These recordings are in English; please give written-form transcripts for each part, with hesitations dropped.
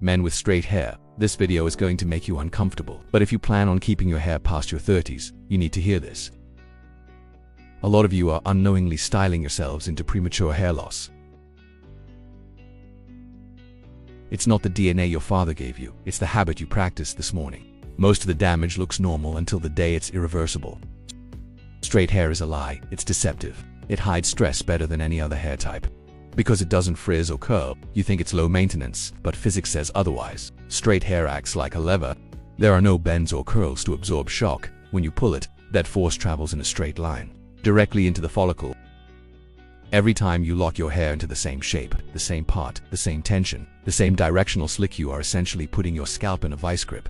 Men with straight hair, this video is going to make you uncomfortable. But if you plan on keeping your hair past your 30s, you need to hear this. A lot of you are unknowingly styling yourselves into premature hair loss. It's not the DNA your father gave you, it's the habit you practiced this morning. Most of the damage looks normal until the day it's irreversible. Straight hair is a lie, it's deceptive. It hides stress better than any other hair type. Because it doesn't frizz or curl, you think it's low maintenance, but physics says otherwise. Straight hair acts like a lever. There are no bends or curls to absorb shock. When you pull it, that force travels in a straight line, directly into the follicle. Every time you lock your hair into the same shape, the same part, the same tension, the same directional slick, you are essentially putting your scalp in a vice grip.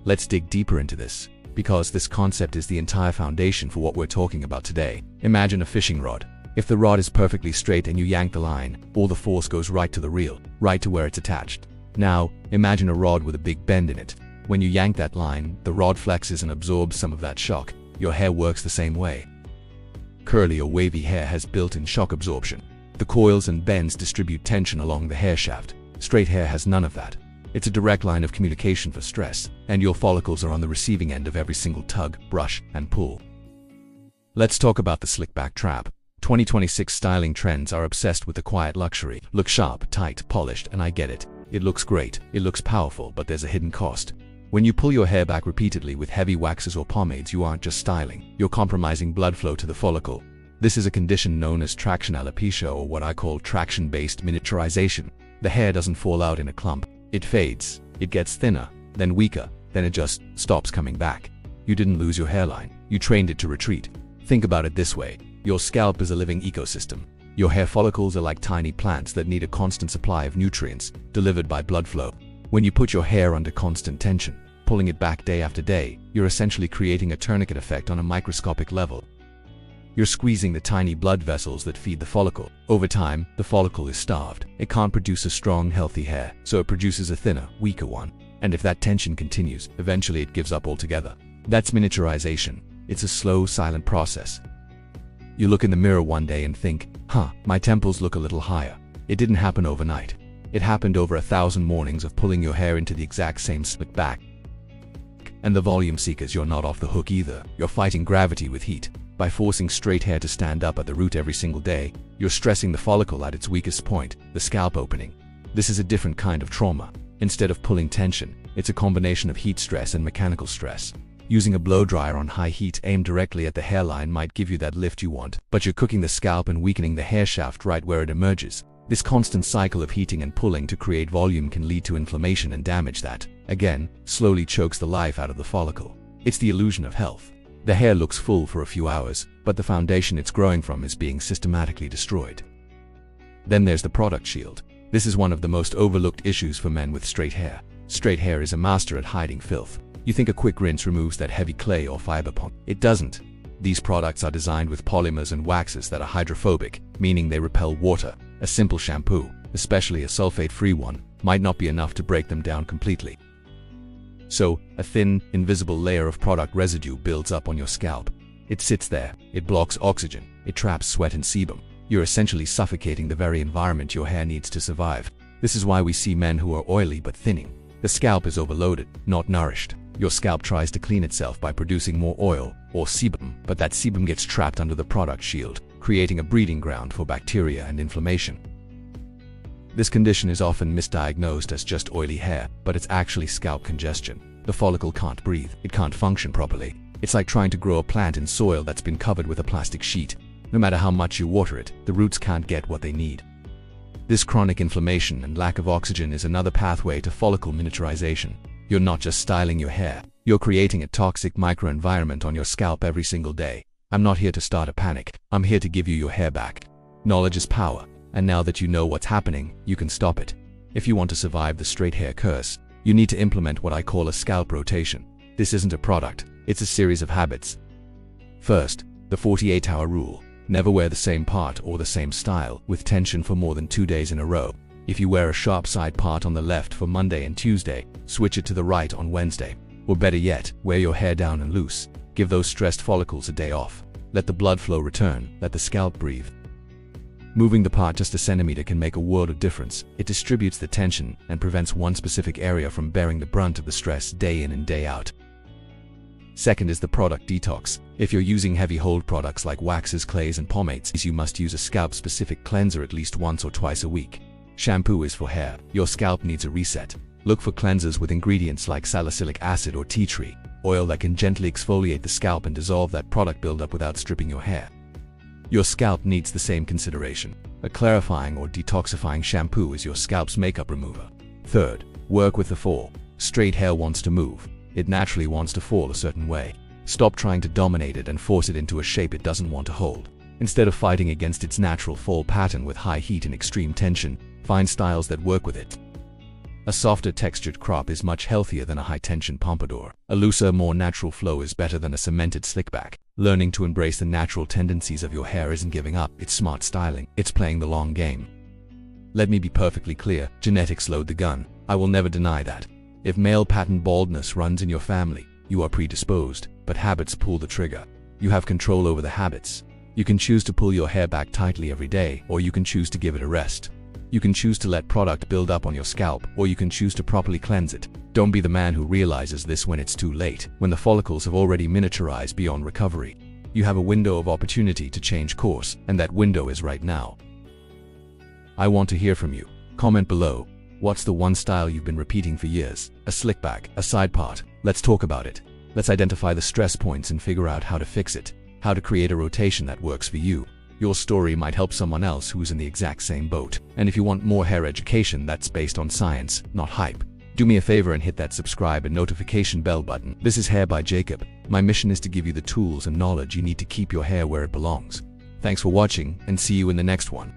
Let's dig deeper into this, because this concept is the entire foundation for what we're talking about today. Imagine a fishing rod. If the rod is perfectly straight and you yank the line, all the force goes right to the reel, right to where it's attached. Now, imagine a rod with a big bend in it. When you yank that line, the rod flexes and absorbs some of that shock. Your hair works the same way. Curly or wavy hair has built-in shock absorption. The coils and bends distribute tension along the hair shaft. Straight hair has none of that. It's a direct line of communication for stress, and your follicles are on the receiving end of every single tug, brush, and pull. Let's talk about the slick back trap. 2026 styling trends are obsessed with the quiet luxury. Look sharp, tight, polished, and I get it. It looks great, it looks powerful, but there's a hidden cost. When you pull your hair back repeatedly with heavy waxes or pomades, you aren't just styling, you're compromising blood flow to the follicle. This is a condition known as traction alopecia, or what I call traction-based miniaturization. The hair doesn't fall out in a clump. It fades, it gets thinner, then weaker, then it just stops coming back. You didn't lose your hairline, you trained it to retreat. Think about it this way. Your scalp is a living ecosystem. Your hair follicles are like tiny plants that need a constant supply of nutrients delivered by blood flow. When you put your hair under constant tension, pulling it back day after day, you're essentially creating a tourniquet effect on a microscopic level. You're squeezing the tiny blood vessels that feed the follicle. Over time, the follicle is starved. It can't produce a strong, healthy hair, so it produces a thinner, weaker one. And if that tension continues, eventually it gives up altogether. That's miniaturization. It's a slow, silent process. You look in the mirror one day and think, my temples look a little higher. It didn't happen overnight. It happened over 1,000 mornings of pulling your hair into the exact same slick back. And the volume seekers, you're not off the hook either. You're fighting gravity with heat. By forcing straight hair to stand up at the root every single day, you're stressing the follicle at its weakest point, the scalp opening. This is a different kind of trauma. Instead of pulling tension, it's a combination of heat stress and mechanical stress. Using a blow dryer on high heat aimed directly at the hairline might give you that lift you want, but you're cooking the scalp and weakening the hair shaft right where it emerges. This constant cycle of heating and pulling to create volume can lead to inflammation and damage that, again, slowly chokes the life out of the follicle. It's the illusion of health. The hair looks full for a few hours, but the foundation it's growing from is being systematically destroyed. Then there's the product shield. This is one of the most overlooked issues for men with straight hair. Straight hair is a master at hiding filth. You think a quick rinse removes that heavy clay or fiber pond. It doesn't. These products are designed with polymers and waxes that are hydrophobic, meaning they repel water. A simple shampoo, especially a sulfate-free one, might not be enough to break them down completely. So, a thin, invisible layer of product residue builds up on your scalp. It sits there, it blocks oxygen, it traps sweat and sebum. You're essentially suffocating the very environment your hair needs to survive. This is why we see men who are oily but thinning. The scalp is overloaded, not nourished. Your scalp tries to clean itself by producing more oil, or sebum, but that sebum gets trapped under the product shield, creating a breeding ground for bacteria and inflammation. This condition is often misdiagnosed as just oily hair, but it's actually scalp congestion. The follicle can't breathe, it can't function properly. It's like trying to grow a plant in soil that's been covered with a plastic sheet. No matter how much you water it, the roots can't get what they need. This chronic inflammation and lack of oxygen is another pathway to follicle miniaturization. You're not just styling your hair, you're creating a toxic microenvironment on your scalp every single day. I'm not here to start a panic, I'm here to give you your hair back. Knowledge is power, and now that you know what's happening, you can stop it. If you want to survive the straight hair curse, you need to implement what I call a scalp rotation. This isn't a product, it's a series of habits. First, the 48-hour rule. Never wear the same part or the same style with tension for more than 2 days in a row. If you wear a sharp side part on the left for Monday and Tuesday, switch it to the right on Wednesday. Or better yet, wear your hair down and loose. Give those stressed follicles a day off. Let the blood flow return, let the scalp breathe. Moving the part just a centimeter can make a world of difference. It distributes the tension and prevents one specific area from bearing the brunt of the stress day in and day out. Second is the product detox. If you're using heavy hold products like waxes, clays, and pomades, you must use a scalp-specific cleanser at least once or twice a week. Shampoo is for hair. Your scalp needs a reset. Look for cleansers with ingredients like salicylic acid or tea tree oil that can gently exfoliate the scalp and dissolve that product buildup without stripping your hair. Your scalp needs the same consideration. A clarifying or detoxifying shampoo is your scalp's makeup remover. Third, work with the fall. Straight hair wants to move. It naturally wants to fall a certain way. Stop trying to dominate it and force it into a shape it doesn't want to hold. Instead of fighting against its natural fall pattern with high heat and extreme tension, find styles that work with it. A softer textured crop is much healthier than a high-tension pompadour. A looser, more natural flow is better than a cemented slickback. Learning to embrace the natural tendencies of your hair isn't giving up, it's smart styling. It's playing the long game. Let me be perfectly clear, genetics load the gun. I will never deny that. If male pattern baldness runs in your family, you are predisposed, but habits pull the trigger. You have control over the habits. You can choose to pull your hair back tightly every day, or you can choose to give it a rest. You can choose to let product build up on your scalp, or you can choose to properly cleanse it. Don't be the man who realizes this when it's too late, when the follicles have already miniaturized beyond recovery. You have a window of opportunity to change course, and that window is right now. I want to hear from you. Comment below. What's the one style you've been repeating for years? A slickback, a side part? Let's talk about it. Let's identify the stress points and figure out how to fix it. How to create a rotation that works for you. Your story might help someone else who's in the exact same boat. And if you want more hair education that's based on science, not hype, do me a favor and hit that subscribe and notification bell button. This is Hair by Jacob. My mission is to give you the tools and knowledge you need to keep your hair where it belongs. Thanks for watching, and see you in the next one.